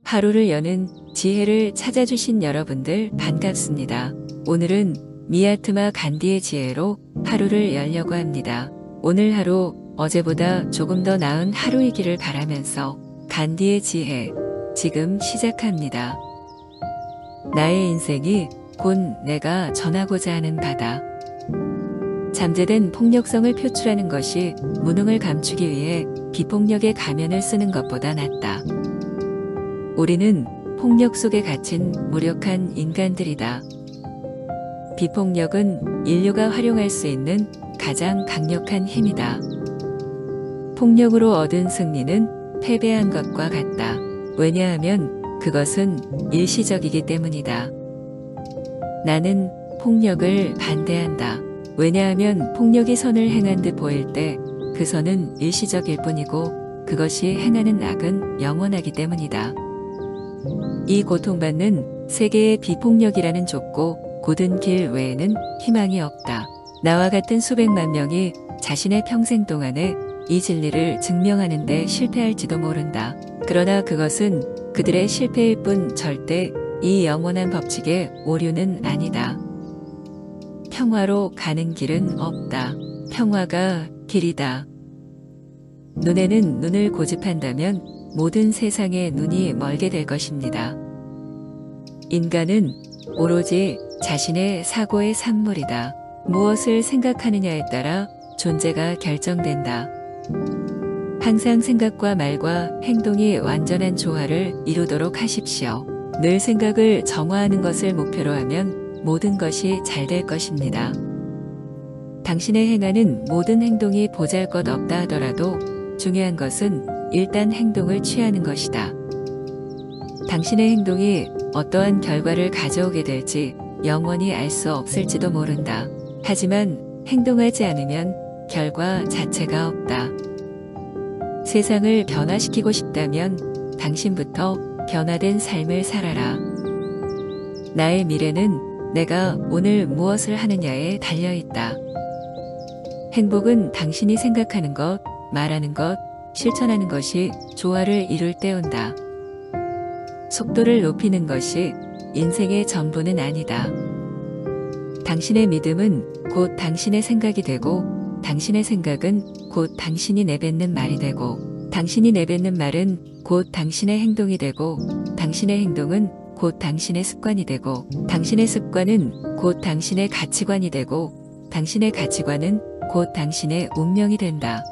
하루를 여는 지혜를 찾아주신 여러분들 반갑습니다. 오늘은 미하트마 간디의 지혜로 하루를 열려고 합니다. 오늘 하루 어제보다 조금 더 나은 하루이기를 바라면서 간디의 지혜 지금 시작합니다. 나의 인생이 곧 내가 전하고자 하는 바다. 잠재된 폭력성을 표출하는 것이 무능을 감추기 위해 비폭력의 가면을 쓰는 것보다 낫다. 우리는 폭력 속에 갇힌 무력한 인간들이다. 비폭력은 인류가 활용할 수 있는 가장 강력한 힘이다. 폭력으로 얻은 승리는 패배한 것과 같다. 왜냐하면 그것은 일시적이기 때문이다. 나는 폭력을 반대한다. 왜냐하면 폭력이 선을 행한 듯 보일 때 그 선은 일시적일 뿐이고 그것이 행하는 악은 영원하기 때문이다. 이 고통받는 세계의 비폭력이라는 좁고 고든 길 외에는 희망이 없다. 나와 같은 수백만 명이 자신의 평생 동안에 이 진리를 증명하는 데 실패할지도 모른다. 그러나 그것은 그들의 실패일 뿐 절대 이 영원한 법칙의 오류는 아니다. 평화로 가는 길은 없다. 평화가 길이다. 눈에는 눈을 고집한다면 모든 세상의 눈이 멀게 될 것입니다. 인간은 오로지 자신의 사고의 산물이다. 무엇을 생각하느냐에 따라 존재가 결정된다. 항상 생각과 말과 행동이 완전한 조화를 이루도록 하십시오. 늘 생각을 정화하는 것을 목표로 하면 모든 것이 잘 될 것입니다. 당신의 행하는 모든 행동이 보잘것없다 하더라도 중요한 것은 일단 행동을 취하는 것이다. 당신의 행동이 어떠한 결과를 가져오게 될지 영원히 알 수 없을지도 모른다. 하지만 행동하지 않으면 결과 자체가 없다. 세상을 변화시키고 싶다면 당신부터 변화된 삶을 살아라. 나의 미래는 내가 오늘 무엇을 하느냐에 달려있다. 행복은 당신이 생각하는 것, 말하는 것, 실천하는 것이 조화를 이룰 때 온다. 속도를 높이는 것이 인생의 전부는 아니다. 당신의 믿음은 곧 당신의 생각이 되고 당신의 생각은 곧 당신이 내뱉는 말이 되고 당신이 내뱉는 말은 곧 당신의 행동이 되고 당신의 행동은 곧 당신의 습관이 되고 당신의 습관은 곧 당신의 가치관이 되고 당신의 가치관은 곧 당신의 운명이 된다.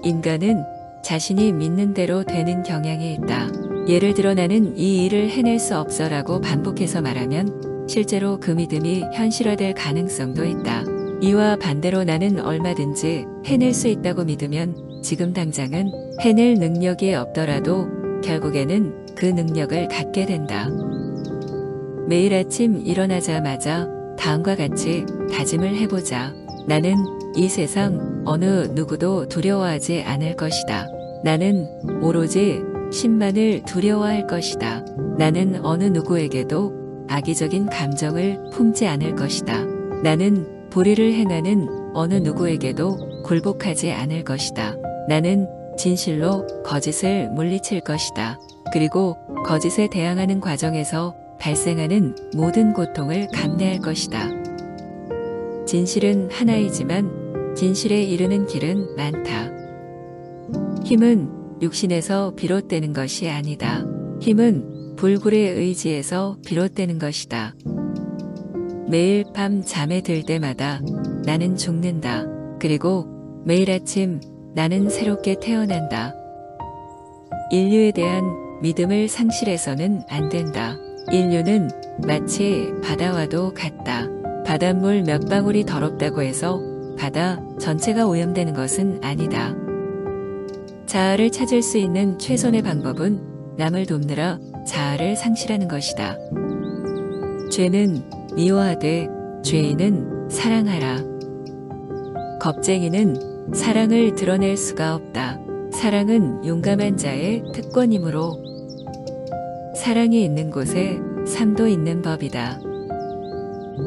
인간은 자신이 믿는 대로 되는 경향이 있다. 예를 들어 나는 이 일을 해낼 수 없어라고 반복해서 말하면 실제로 그 믿음이 현실화될 가능성도 있다. 이와 반대로 나는 얼마든지 해낼 수 있다고 믿으면 지금 당장은 해낼 능력이 없더라도 결국에는 그 능력을 갖게 된다. 매일 아침 일어나자마자 다음과 같이 다짐을 해보자. 나는 이 세상 어느 누구도 두려워하지 않을 것이다. 나는 오로지 신만을 두려워할 것이다. 나는 어느 누구에게도 악의적인 감정을 품지 않을 것이다. 나는 불의를 행하는 어느 누구에게도 굴복하지 않을 것이다. 나는 진실로 거짓을 물리칠 것이다. 그리고 거짓에 대항하는 과정에서 발생하는 모든 고통을 감내할 것이다. 진실은 하나이지만 진실에 이르는 길은 많다. 힘은 육신에서 비롯되는 것이 아니다. 힘은 불굴의 의지에서 비롯되는 것이다. 매일 밤 잠에 들 때마다 나는 죽는다. 그리고 매일 아침 나는 새롭게 태어난다. 인류에 대한 믿음을 상실해서는 안 된다. 인류는 마치 바다와도 같다. 바닷물 몇 방울이 더럽다고 해서 바다 전체가 오염되는 것은 아니다. 자아를 찾을 수 있는 최선의 방법은 남을 돕느라 자아를 상실하는 것이다. 죄는 미워하되 죄인은 사랑하라. 겁쟁이는 사랑을 드러낼 수가 없다. 사랑은 용감한 자의 특권이므로 사랑이 있는 곳에 삶도 있는 법이다.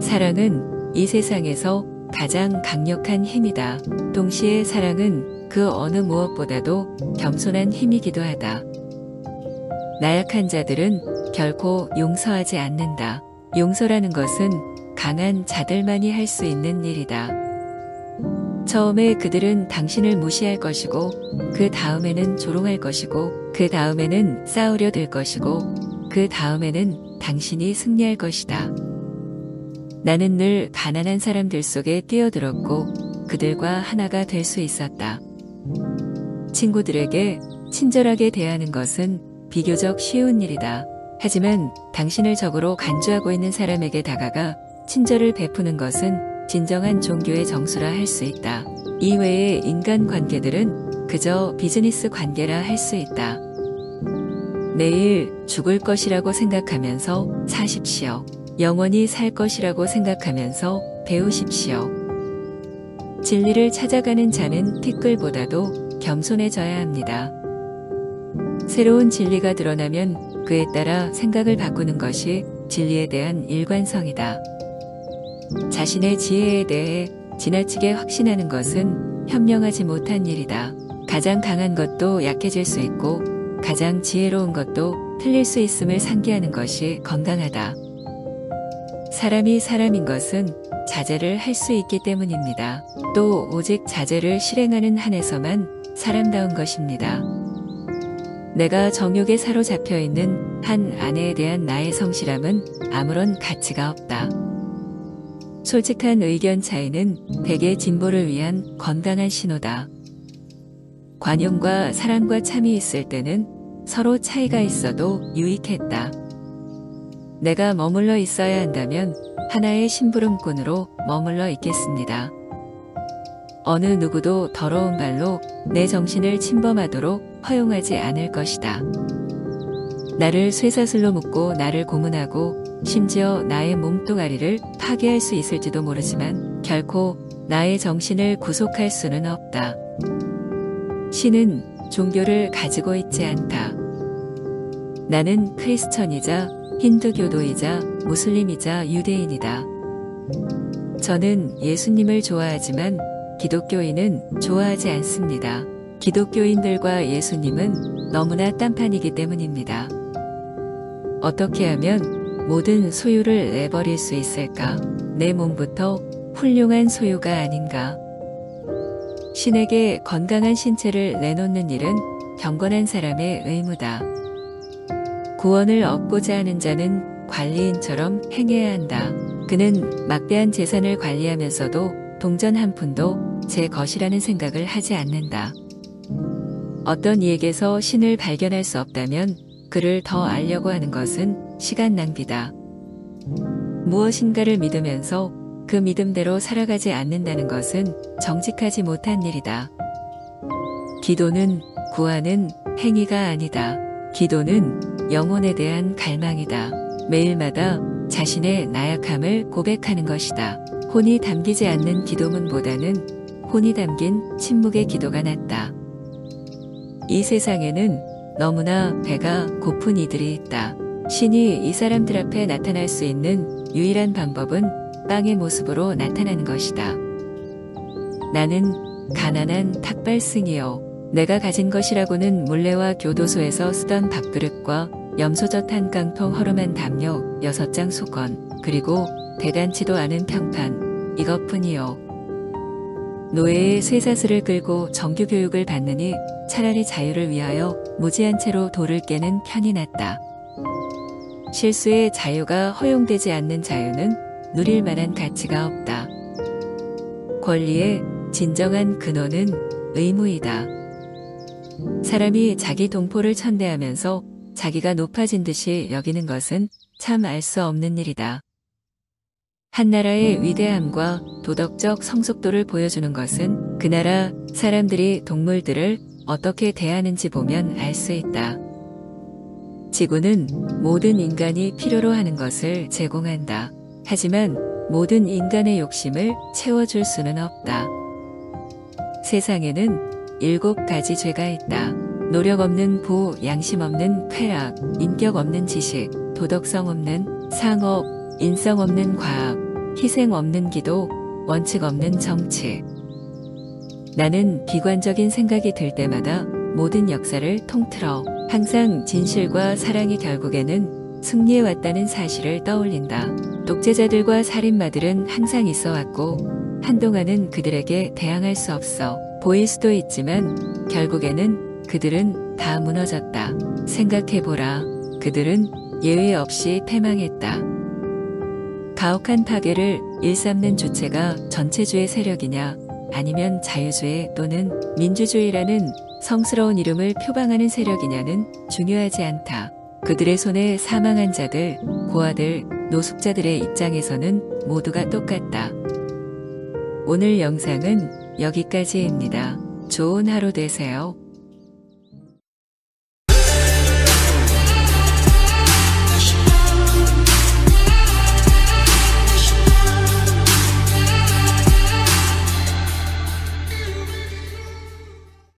사랑은 이 세상에서 가장 강력한 힘이다. 동시에 사랑은 그 어느 무엇보다도 겸손한 힘이기도 하다. 나약한 자들은 결코 용서하지 않는다. 용서라는 것은 강한 자들만이 할 수 있는 일이다. 처음에 그들은 당신을 무시할 것이고, 그 다음에는 조롱할 것이고, 그 다음에는 싸우려 들 것이고, 그 다음에는 당신이 승리할 것이다. 나는 늘 가난한 사람들 속에 뛰어들었고, 그들과 하나가 될 수 있었다. 친구들에게 친절하게 대하는 것은 비교적 쉬운 일이다. 하지만 당신을 적으로 간주하고 있는 사람에게 다가가 친절을 베푸는 것은 진정한 종교의 정수라 할 수 있다. 이외의 인간관계들은 그저 비즈니스 관계라 할 수 있다. 내일 죽을 것이라고 생각하면서 사십시오. 영원히 살 것이라고 생각하면서 배우십시오. 진리를 찾아가는 자는 티끌보다도 겸손해져야 합니다. 새로운 진리가 드러나면 그에 따라 생각을 바꾸는 것이 진리에 대한 일관성이다. 자신의 지혜에 대해 지나치게 확신하는 것은 현명하지 못한 일이다. 가장 강한 것도 약해질 수 있고 가장 지혜로운 것도 틀릴 수 있음을 상기하는 것이 건강하다. 사람이 사람인 것은 자제를 할 수 있기 때문입니다. 또 오직 자제를 실행하는 한에서만 사람다운 것입니다. 내가 정욕에 사로잡혀 있는 한 아내에 대한 나의 성실함은 아무런 가치가 없다. 솔직한 의견 차이는 대개 진보를 위한 건강한 신호다. 관용과 사랑과 참이 있을 때는 서로 차이가 있어도 유익했다. 내가 머물러 있어야 한다면 하나의 심부름꾼으로 머물러 있겠습니다. 어느 누구도 더러운 발로 내 정신을 침범하도록 허용하지 않을 것이다. 나를 쇠사슬로 묶고 나를 고문하고 심지어 나의 몸뚱아리를 파괴할 수 있을지도 모르지만 결코 나의 정신을 구속할 수는 없다. 신은 종교를 가지고 있지 않다. 나는 크리스천이자 힌두교도이자 무슬림이자 유대인이다. 저는 예수님을 좋아하지만 기독교인은 좋아하지 않습니다. 기독교인들과 예수님은 너무나 딴판이기 때문입니다. 어떻게 하면 모든 소유를 내버릴 수 있을까? 내 몸부터 훌륭한 소유가 아닌가? 신에게 건강한 신체를 내놓는 일은 경건한 사람의 의무다. 구원을 얻고자 하는 자는 관리인처럼 행해야 한다. 그는 막대한 재산을 관리하면서도 동전 한 푼도 제 것이라는 생각을 하지 않는다. 어떤 이에게서 신을 발견할 수 없다면 그를 더 알려고 하는 것은 시간 낭비다. 무엇인가를 믿으면서 그 믿음대로 살아가지 않는다는 것은 정직하지 못한 일이다. 기도는 구하는 행위가 아니다. 기도는 영혼에 대한 갈망이다. 매일마다 자신의 나약함을 고백하는 것이다. 혼이 담기지 않는 기도문보다는 혼이 담긴 침묵의 기도가 낫다. 이 세상에는 너무나 배가 고픈 이들이 있다. 신이 이 사람들 앞에 나타날 수 있는 유일한 방법은 빵의 모습으로 나타나는 것이다. 나는 가난한 탁발승이요. 내가 가진 것이라고는 물레와 교도소에서 쓰던 밥그릇과 염소젓 한 깡통 허름한 담요 6장 수건 그리고 대단치도 않은 평판 이것뿐이요. 노예의 쇠사슬을 끌고 정규교육을 받느니 차라리 자유를 위하여 무지한 채로 돌을 깨는 편이 낫다. 실수의 자유가 허용되지 않는 자유는 누릴 만한 가치가 없다. 권리의 진정한 근원은 의무이다. 사람이 자기 동포를 천대하면서 자기가 높아진 듯이 여기는 것은 참 알 수 없는 일이다. 한 나라의 위대함과 도덕적 성숙도를 보여주는 것은 그 나라 사람들이 동물들을 어떻게 대하는지 보면 알 수 있다. 지구는 모든 인간이 필요로 하는 것을 제공한다. 하지만 모든 인간의 욕심을 채워줄 수는 없다. 세상에는 7가지 죄가 있다. 노력 없는 부, 양심 없는 쾌락, 인격 없는 지식, 도덕성 없는 상업, 인성 없는 과학, 희생 없는 기도, 원칙 없는 정치. 나는 비관적인 생각이 들 때마다 모든 역사를 통틀어 항상 진실과 사랑이 결국에는 승리해 왔다는 사실을 떠올린다. 독재자들과 살인마들은 항상 있어 왔고 한동안은 그들에게 대항할 수 없어 보일 수도 있지만 결국에는 그들은 다 무너졌다. 생각해보라. 그들은 예외 없이 패망했다. 가혹한 파괴를 일삼는 주체가 전체주의 세력이냐 아니면 자유주의 또는 민주주의라는 성스러운 이름을 표방하는 세력이냐는 중요하지 않다. 그들의 손에 사망한 자들, 고아들, 노숙자들의 입장에서는 모두가 똑같다. 오늘 영상은 여기까지입니다. 좋은 하루 되세요.